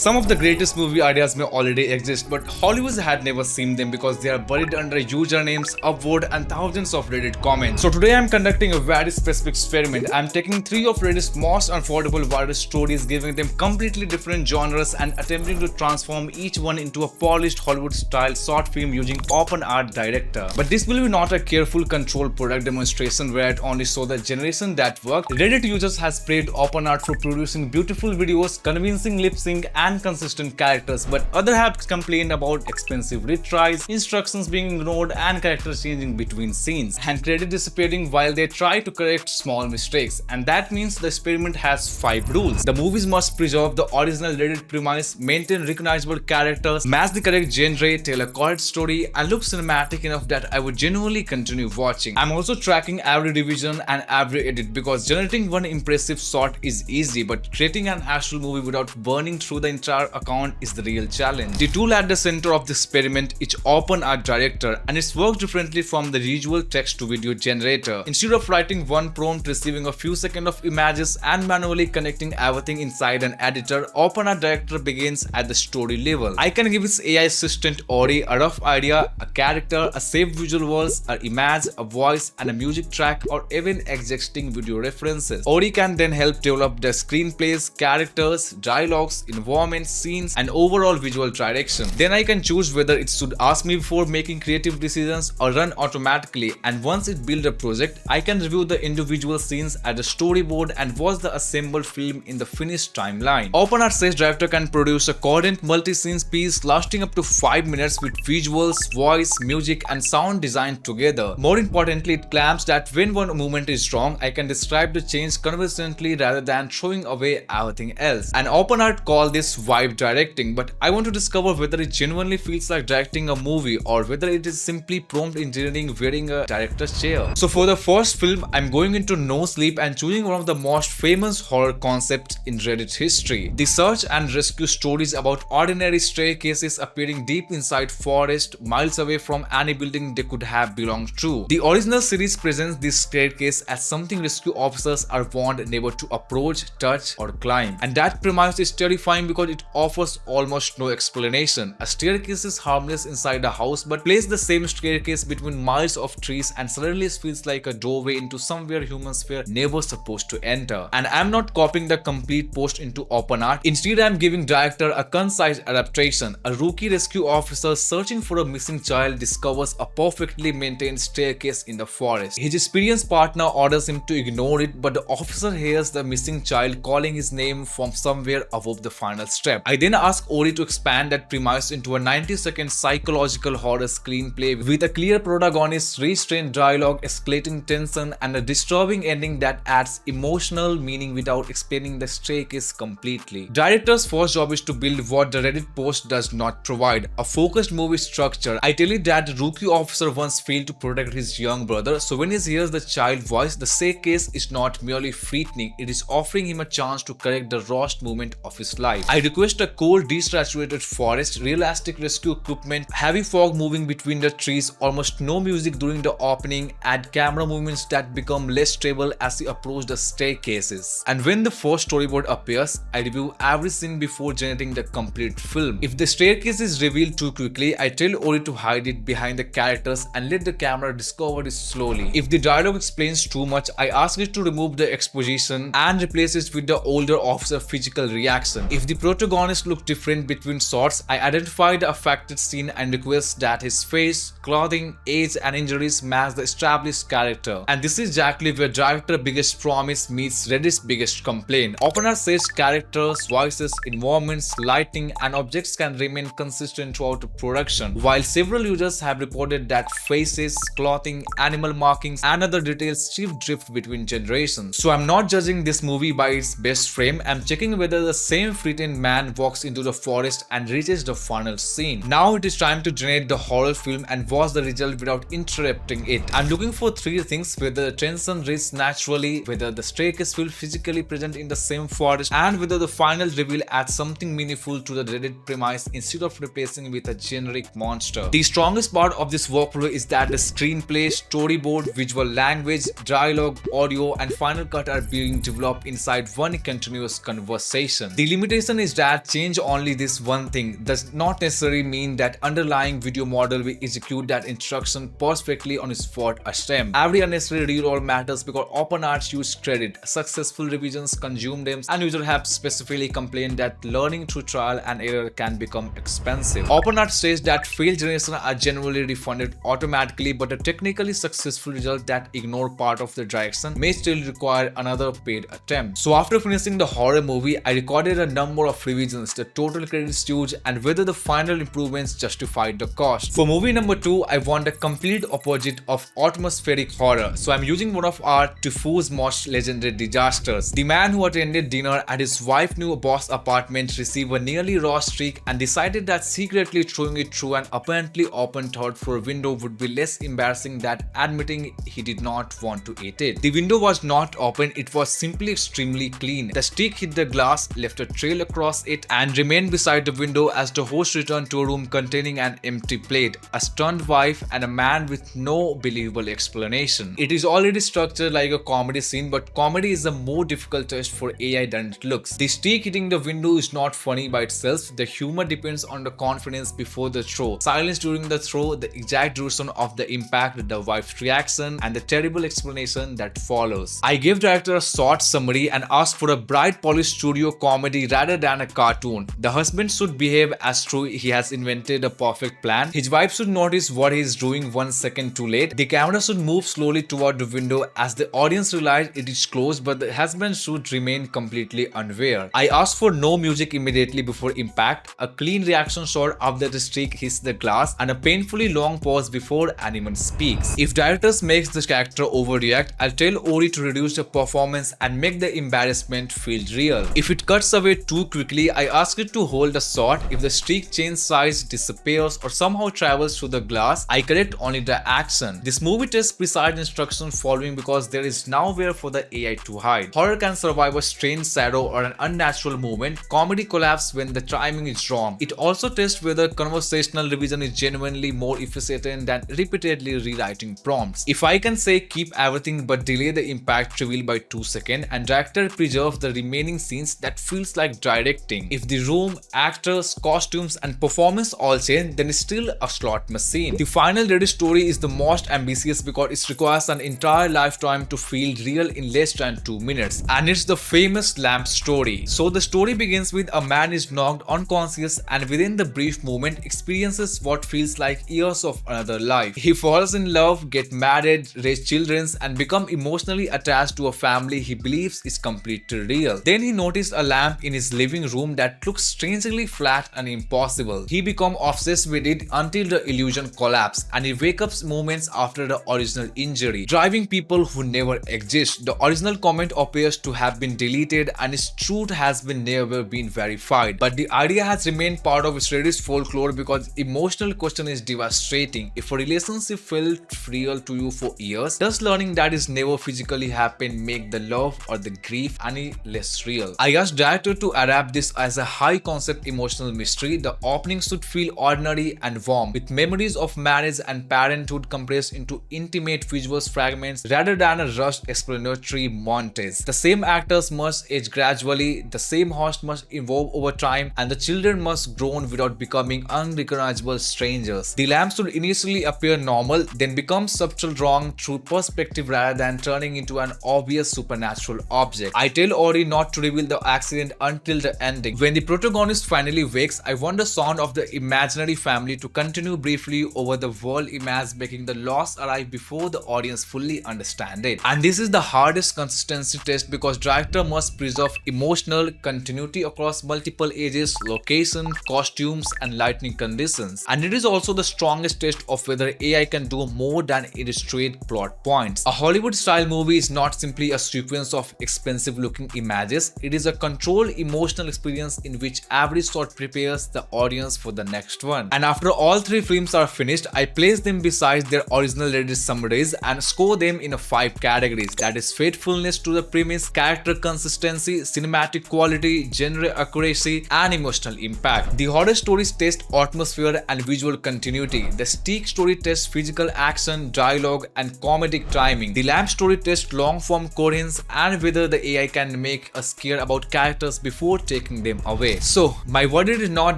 Some of the greatest movie ideas may already exist, but Hollywood had never seen them because they are buried under usernames, upvote, and thousands of Reddit comments. So today I'm conducting a very specific experiment. I'm taking 3 of Reddit's most affordable viral stories, giving them completely different genres and attempting to transform each one into a polished Hollywood-style short film using open art director. But this will be not a careful controlled product demonstration where it only shows the generation that worked. Reddit users has praised open art for producing beautiful videos, convincing lip sync, and consistent characters, but others have complained about expensive retries, instructions being ignored, and characters changing between scenes, and credit disappearing while they try to correct small mistakes. And that means the experiment has 5 rules. The movies must preserve the original Reddit premise, maintain recognizable characters, match the correct genre, tell a correct story, and look cinematic enough that I would genuinely continue watching. I'm also tracking every revision and every edit because generating one impressive shot is easy, but creating an actual movie without burning through the entire account is the real challenge. The tool at the center of the experiment is Open Art Director, and it's worked differently from the usual text to video generator. Instead of writing one prompt, receiving a few seconds of images, and manually connecting everything inside an editor, Open Art Director begins at the story level. I can give its AI assistant Ori a rough idea, a character, a saved visual words, an image, a voice, and a music track, or even existing video references. Ori can then help develop the screenplays, characters, dialogues, environments, scenes, and overall visual direction. Then I can choose whether it should ask me before making creative decisions or run automatically, and once it builds a project, I can review the individual scenes at the storyboard and watch the assembled film in the finished timeline. Open Art says director can produce a coherent multi-scene piece lasting up to 5 minutes with visuals, voice, music, and sound designed together. More importantly, it claims that when one movement is wrong, I can describe the change convincingly rather than throwing away everything else. And Open Art call this vibe directing, but I want to discover whether it genuinely feels like directing a movie or whether it is simply prompt engineering wearing a director's chair. So for the first film, I'm going into no sleep and choosing one of the most famous horror concepts in Reddit history. The search and rescue stories about ordinary staircases appearing deep inside forest, miles away from any building they could have belonged to. The original series presents this staircase as something rescue officers are warned never to approach, touch, or climb. And that premise is terrifying because it offers almost no explanation. A staircase is harmless inside a house, but place the same staircase between miles of trees and suddenly it feels like a doorway into somewhere humans were never supposed to enter. And I'm not copying the complete post into Open Art. Instead, I'm giving director a concise adaptation. A rookie rescue officer searching for a missing child discovers a perfectly maintained staircase in the forest. His experienced partner orders him to ignore it, but the officer hears the missing child calling his name from somewhere above the final step. I then ask Ori to expand that premise into a 90-second psychological horror screenplay with a clear protagonist, restrained dialogue, escalating tension, and a disturbing ending that adds emotional meaning without explaining the staircase completely. Director's first job is to build what the Reddit post does not provide, a focused movie structure. I tell you that the rookie officer once failed to protect his young brother, so when he hears the child voice, the staircase is not merely frightening, it is offering him a chance to correct the rushed moment of his life. I request a cold, desaturated forest, realistic rescue equipment, heavy fog moving between the trees, almost no music during the opening, add camera movements that become less stable as you approach the staircases. And when the first storyboard appears, I review every scene before generating the complete film. If the staircase is revealed too quickly, I tell Ori to hide it behind the characters and let the camera discover it slowly. If the dialogue explains too much, I ask it to remove the exposition and replace it with the older officer's physical reaction. If the protagonist look different between shots, I identify the affected scene and request that his face, clothing, age, and injuries match the established character. And this is exactly where director's biggest promise meets Reddit's biggest complaint. Open Art says characters, voices, environments, lighting, and objects can remain consistent throughout the production, while several users have reported that faces, clothing, animal markings, and other details drift between generations. So I'm not judging this movie by its best frame, I'm checking whether the same frightened man walks into the forest and reaches the final scene. Now it is time to generate the horror film and watch the result without interrupting it. I'm looking for 3 things: whether the tension reads naturally, whether the staircase feels physically present in the same forest, and whether the final reveal adds something meaningful to the Reddit premise instead of replacing with a generic monster. The strongest part of this workflow is that the screenplay, storyboard, visual language, dialogue, audio, and final cut are being developed inside one continuous conversation. The limitation is is that change only this one thing does not necessarily mean that underlying video model will execute that instruction perfectly on its first attempt. Every unnecessary reroll matters because open arts use credit, successful revisions consume them, and users have specifically complained that learning through trial and error can become expensive. Open art says that failed generations are generally refunded automatically, but a technically successful result that ignore part of the direction may still require another paid attempt. So after finishing the horror movie, I recorded a number of revisions, the total credits used, and whether the final improvements justified the cost. For movie number 2, I want a complete opposite of atmospheric horror, so I'm using one of our Tufu's most legendary disasters. The man who attended dinner at his wife's new boss apartment received a nearly raw streak and decided that secretly throwing it through an apparently open third floor window would be less embarrassing than admitting he did not want to eat it. The window was not open, it was simply extremely clean. The stick hit the glass, left a trail across it, and remained beside the window as the host returned to a room containing an empty plate, a stunned wife, and a man with no believable explanation. It is already structured like a comedy scene, but comedy is a more difficult test for AI than it looks. The stick hitting the window is not funny by itself. The humor depends on the confidence before the throw, silence during the throw, the exact duration of the impact, the wife's reaction, and the terrible explanation that follows. I gave director a short summary and asked for a bright polished studio comedy rather than a cartoon. The husband should behave as though he has invented a perfect plan. His wife should notice what he is doing 1 second too late. The camera should move slowly toward the window as the audience realize it is closed, but the husband should remain completely unaware. I asked for no music immediately before impact, a clean reaction shot after the streak hits the glass, and a painfully long pause before anyone speaks. If directors makes the character overreact, I'll tell Ori to reduce the performance and make the embarrassment feel real. If it cuts away too quickly, I ask it to hold the shot. If the streak changes size, disappears, or somehow travels through the glass, I correct only the action. This movie tests precise instruction following because there is nowhere for the AI to hide. Horror can survive a strange shadow or an unnatural movement. Comedy collapses when the timing is wrong. It also tests whether conversational revision is genuinely more efficient than repeatedly rewriting prompts. If I can say keep everything but delay the impact reveal by 2 seconds and director preserve the remaining scenes, that feels like directing. If the room, actors, costumes, and performance all change, then it's still a slot machine. The final ready story is the most ambitious because it requires an entire lifetime to feel real in less than 2 minutes, and it's the famous lamp story. So the story begins with a man is knocked unconscious and within the brief moment experiences what feels like years of another life. He falls in love, gets married, raise children, and become emotionally attached to a family he believes is completely real. Then he noticed a lamp in his living room that looks strangely flat and impossible. He becomes obsessed with it until the illusion collapses, and he wakes up moments after the original injury, driving people who never exist. The original comment appears to have been deleted and its truth has never been verified, but the idea has remained part of Swedish folklore because emotional question is devastating. If a relationship felt real to you for years, does learning that is never physically happened make the love or the grief any less real? I asked director to adapt this as a high concept emotional mystery. The opening should feel ordinary and warm, with memories of marriage and parenthood compressed into intimate visual fragments rather than a rushed explanatory montage. The same actors must age gradually, the same host must evolve over time, and the children must grow without becoming unrecognizable strangers. The lamp should initially appear normal, then become subtle wrong through perspective rather than turning into an obvious supernatural object. I tell Ori not to reveal the accident until the ending. When the protagonist finally wakes, I want the sound of the imaginary family to continue briefly over the world image, making the loss arrive before the audience fully understand it. And this is the hardest consistency test because director must preserve emotional continuity across multiple ages, location, costumes, and lighting conditions. And it is also the strongest test of whether AI can do more than illustrate plot points. A Hollywood-style movie is not simply a sequence of expensive-looking images. It is a controlled emotional experience in which every shot prepares the audience for the next one. And after all 3 films are finished, I place them beside their original Reddit summaries and score them in 5 categories. That is faithfulness to the premise, character consistency, cinematic quality, genre accuracy, and emotional impact. The horror stories test atmosphere and visual continuity. The stick story tests physical action, dialogue, and comedic timing. The lamp story tests long-form coherence and whether the AI can make us care about characters before taking taking them away. So my verdict is not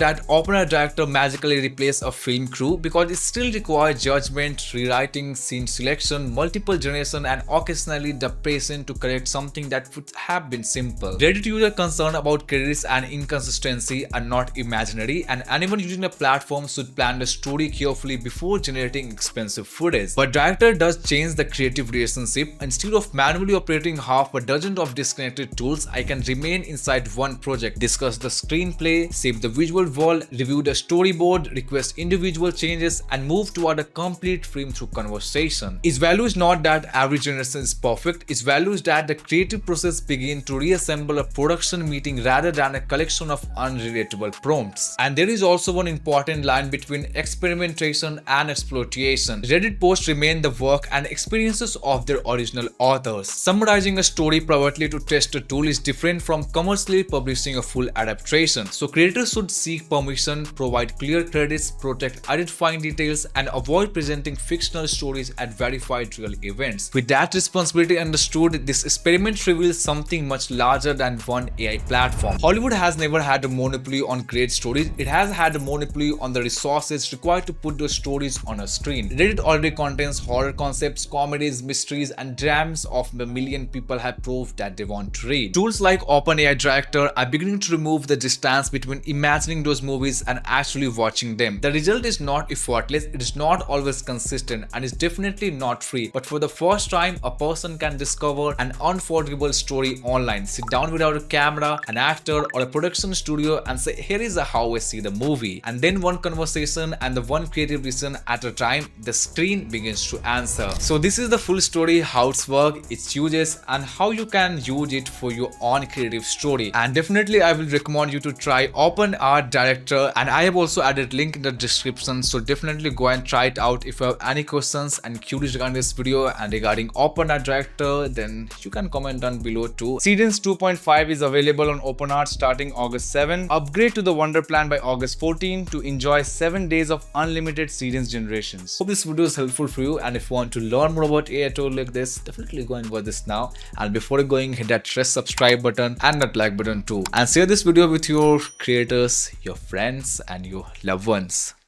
that OpenAI director magically replace a film crew, because it still requires judgment, rewriting, scene selection, multiple generation, and occasionally the patience to correct something that would have been simple. Reddit user concerned about credits and inconsistency are not imaginary, and anyone using a platform should plan the story carefully before generating expensive footage. But director does change the creative relationship. Instead of manually operating half a dozen of disconnected tools, I can remain inside one project, discuss the screenplay, save the visual world, review the storyboard, request individual changes, and move toward a complete film through conversation. Its value is not that every generation is perfect. Its value is that the creative process begins to reassemble a production meeting rather than a collection of unrelatable prompts. And there is also one important line between experimentation and exploitation. Reddit posts remain the work and experiences of their original authors. Summarizing a story privately to test a tool is different from commercially publishing a full adaptation. So creators should seek permission, provide clear credits, protect identifying details, and avoid presenting fictional stories at verified real events. With that responsibility understood, this experiment reveals something much larger than one AI platform. Hollywood has never had a monopoly on great stories. It has had a monopoly on the resources required to put those stories on a screen. Reddit already contains horror concepts, comedies, mysteries, and dramas of a million people have proved that they want to read. Tools like OpenAI Director are beginning to remove the distance between imagining those movies and actually watching them. The result is not effortless, it is not always consistent, and is definitely not free. But for the first time, a person can discover an unforgettable story online. Sit down without a camera, an actor, or a production studio and say, here is how I see the movie. And then one conversation and the one creative vision at a time, the screen begins to answer. So this is the full story, how it's works, its uses, and how you can use it for your own creative story. And definitely I will recommend you to try OpenAI Director, and I have also added link in the description, so definitely go and try it out. If you have any questions and queries regarding this video and regarding OpenAI Director, then you can comment down below too. Seedens 2.5 is available on OpenAI starting August 7. Upgrade to the Wonder Plan by August 14 to enjoy 7 days of unlimited Seedens generations. Hope this video is helpful for you, and if you want to learn more about AI tool like this, definitely go and watch this now. And before going, hit that red subscribe button and that like button too, and share this video with your creators, your friends, and your loved ones.